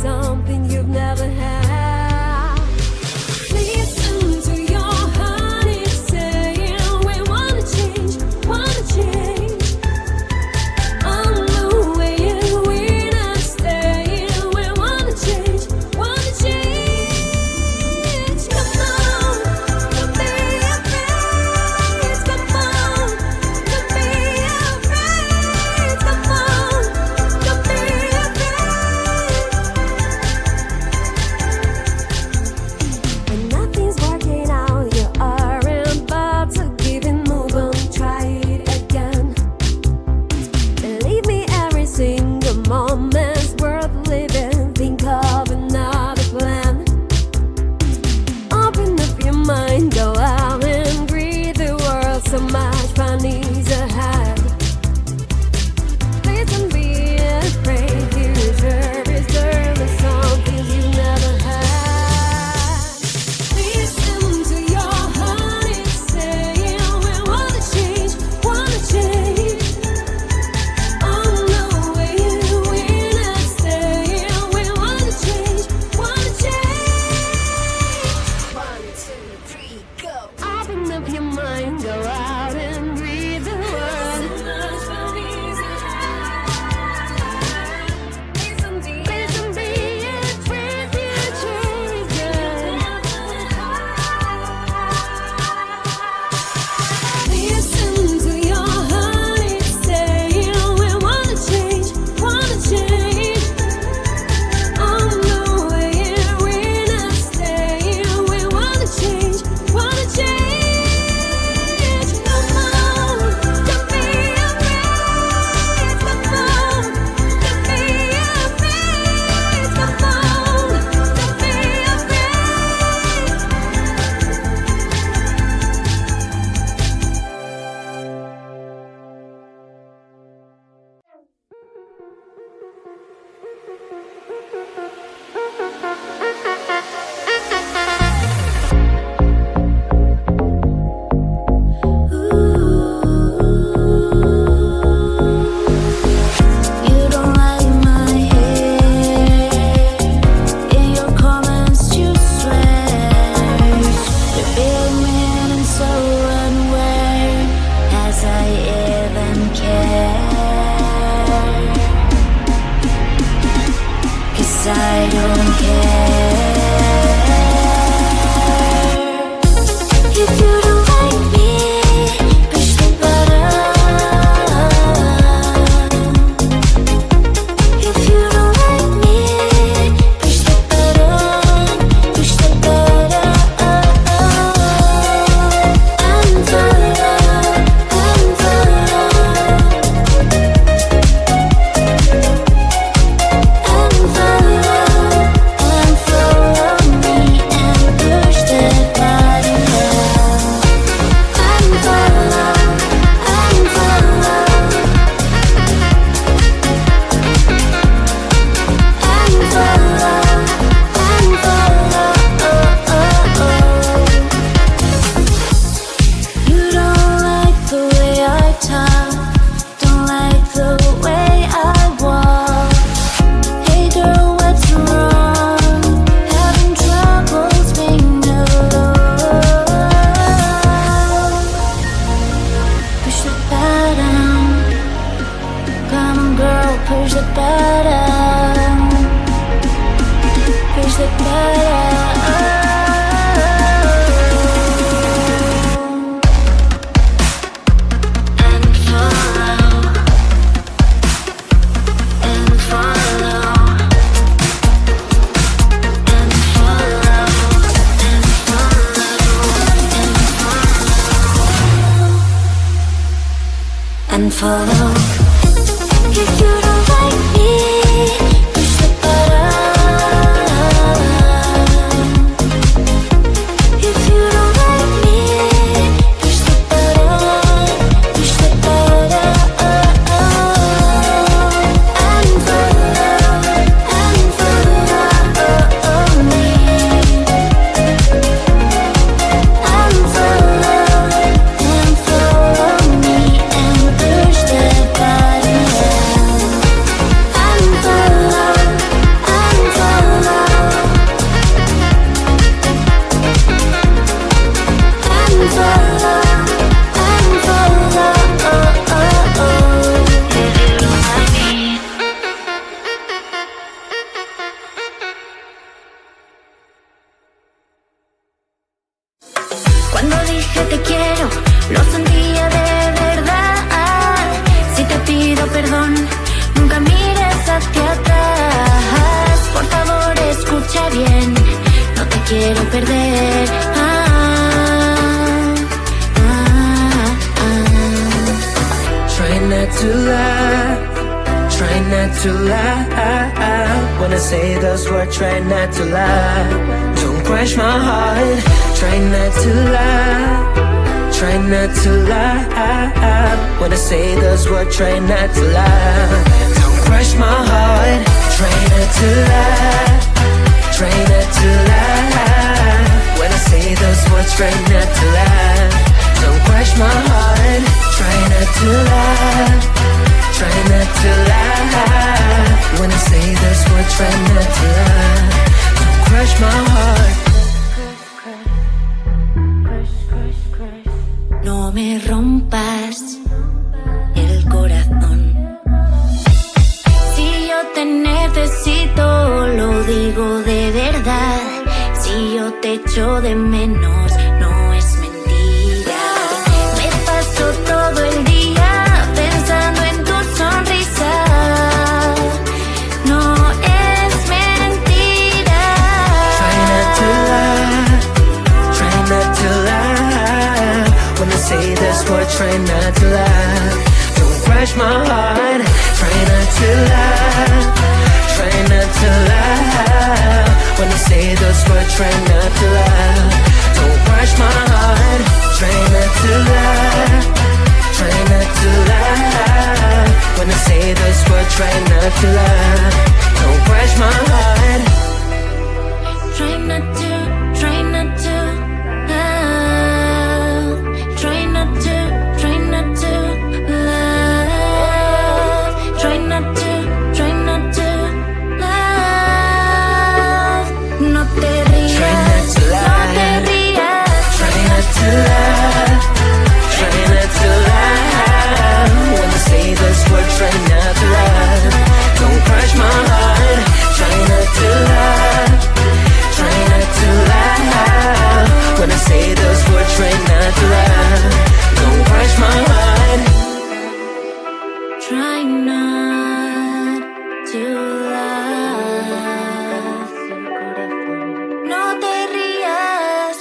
something you've never had. Listen to your heart, it's saying we wanna change, wanna change. On the way we're not staying, we wanna change, wanna change. Come on, don't be afraid. Come on, don't be afraid. Come on, don't be afraid. When nothing's working out, you aren't about to give and move on. Try it again. Believe me, every single moment's worth living. Think of another plan. Open up your mind, go out and breathe the world. So much fun is ahead. Please don't be afraid. You deserve something you never had. Listen to your heart, it's saying we wanna change, wanna change. On the way we're not staying, we wanna change, wanna change. 1, 2, 3, go. Open up your mind, go out and breathe the world. So much fun is ahead. Please don't be afraid. Listen to your heart, it's saying we wanna change, wanna change. On the way we're not staying, we wanna change, wanna change. Come on, don't be afraid. Come on, don't be afraid. Come on, don't be You don't like my hair, in your comments you swear. You're big man and so unaware, as I even care. 'Cause I don't care. If you don't like me, push the button. If you don't like me, push the button, push the button. Unfollow, unfollow. Unfollow, unfollow me and push that button down. Unfollow, unfollow. You don't like the way I talk, don't like the way I walk. Hey girl, what's wrong? Having troubles being alone. Push the button. Come on girl, push the button. Push the button. And follow. And follow. And follow. And follow. And follow. If you don't like me, push the button. If you don't like me, push the button, push the button. Unfollow, unfollow me. Unfollow, unfollow me and push the button. que te quiero, lo sentía de verdad. Si te pido perdón, nunca mires hacia atrás. Por favor, escucha bien, no te quiero perder. Try not to lie, try not to lie. When I say those words, try not to lie. Don't crush my heart. Try not to lie, try not to lie. When I say those words, try not to lie. Don't crush my heart. Try not to lie, try not to lie. When I say those words, try not to lie. Don't crush my heart. Try not to lie, try not to lie. When I say those words, try not to lie. Don't crush my heart. No me rompas el corazón. Si yo te necesito, lo digo de verdad. Si yo te echo de menos, no es mentira. Me paso todo el día pensando en tu sonrisa. No es mentira. Try not to lie, try not to lie. When I say this word, try not to lie. Don't crush my heart. Try not to lie, try not to lie. When I say those words, try not to lie. Don't crush my heart. Try not to lie, try not to lie. When I say those words, try not to lie. Don't crush my heart. Try not to, try not to love. Try not to, try not to love. Try not to, try not to love. No te rías, Try not to lie, no te rías. try not to lie, try not to lie. When I say those words, try not to lie. Don't crush my heart. Try not to lie, try not to lie. When I say those words, try not to lie. Don't crush my heart. Try not to love. No te rías.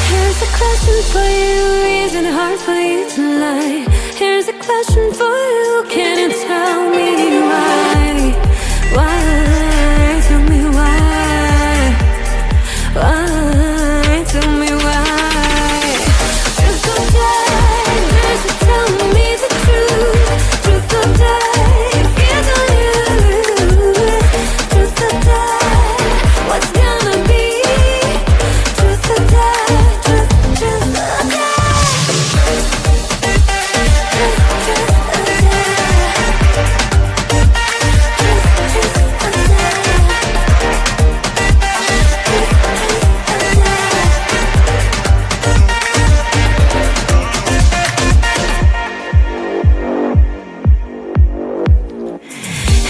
Here's a question for you, is it hard for you to lie? Here's a question for you, can you tell me why? Why? Tell me why? Why? Tell me why? Truth or dare, just tell me the truth. Truth or dare, if you don't lose. Truth or dare, what's gonna be? Truth or dare, truth or dare.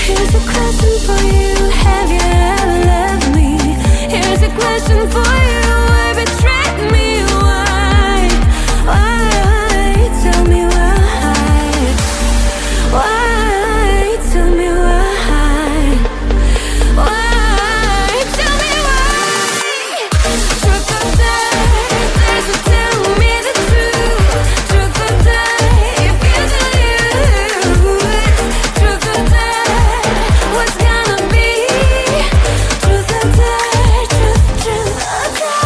Here's a question for you, have you ever loved me? Here's a question for you, why betrayed me? Why? Why? Tell me why? Why? Tell me why? Why? Tell me why? Truth or dare, there's a tell me the truth. Truth or dare, if you don't lose. Truth or dare, what's gonna be? Truth or dare, truth or dare.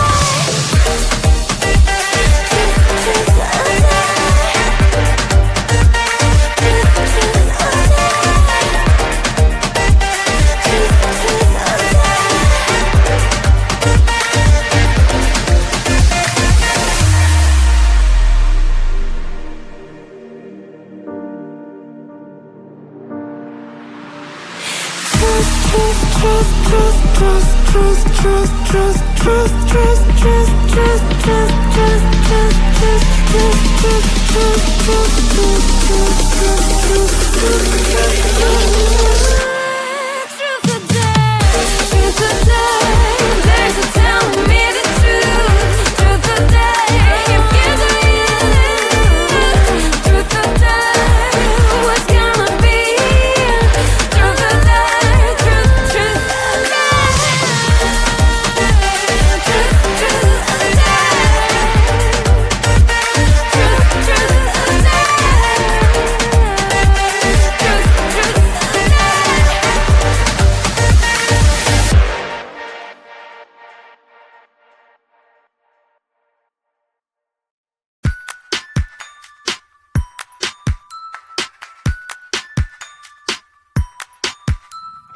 Truth.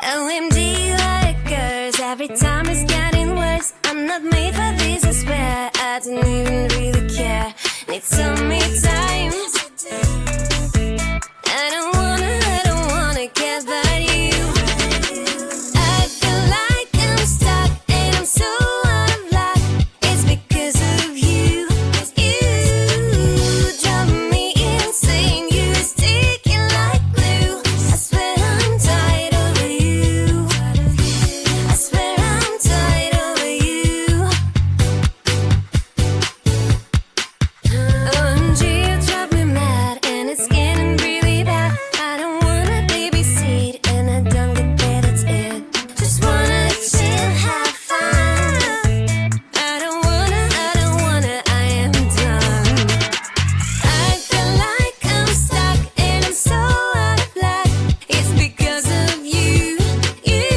OMG, like a curse. Every time it's getting worse. I'm not made for this, I swear. I don't even really care. Need some me time. I don't wanna get by you. I feel like I'm stuck and I'm so out of luck. It's because of you. You drive me insane. You're sticking like glue. I swear I'm tired of you. I swear I'm tired of you. OMG, you drive me mad and it's getting really bad. I don't wanna babysit and I don't get paid, that's it. Just wanna chill, have fun. I don't wanna, I am done. I feel like I'm stuck and I'm so out of luck. It's because of you. You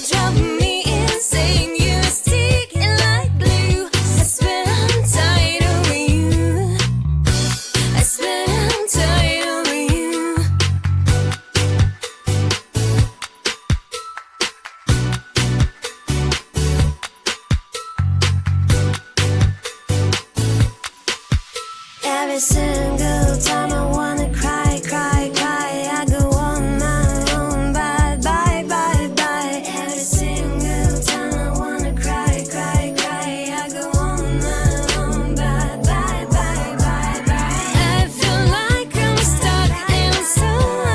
drive me insane. You're sticking like glue. I swear I'm tired of you. I swear I'm tired of you. Every single time I wanna cry, cry, cry, I go on my own, bye, bye, bye, bye. Every single time I wanna cry, cry, cry, I go on my own, bye, bye, bye, bye, bye. I feel like I'm stuck and I'm so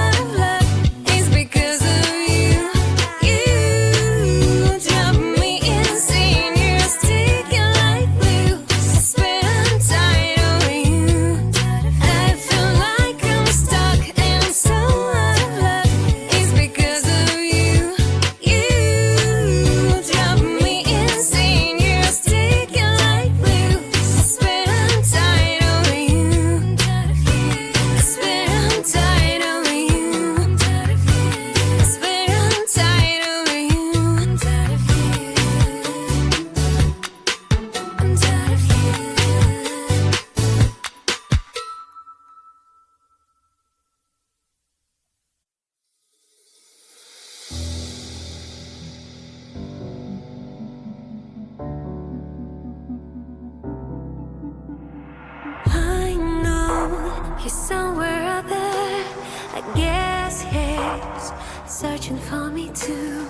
out of luck. It's because of you. You drive me insane. You're sticking like glue. I swear I'm tired of you. I feel like I'm stuck and I'm so out of luck. It's because of you. You drive me insane. You're sticking like glue. I swear I'm tired of you. I swear I'm tired of you. I swear I'm tired of you. I'm tired of you. I know he's somewhere out there. I guess he's searching for me too.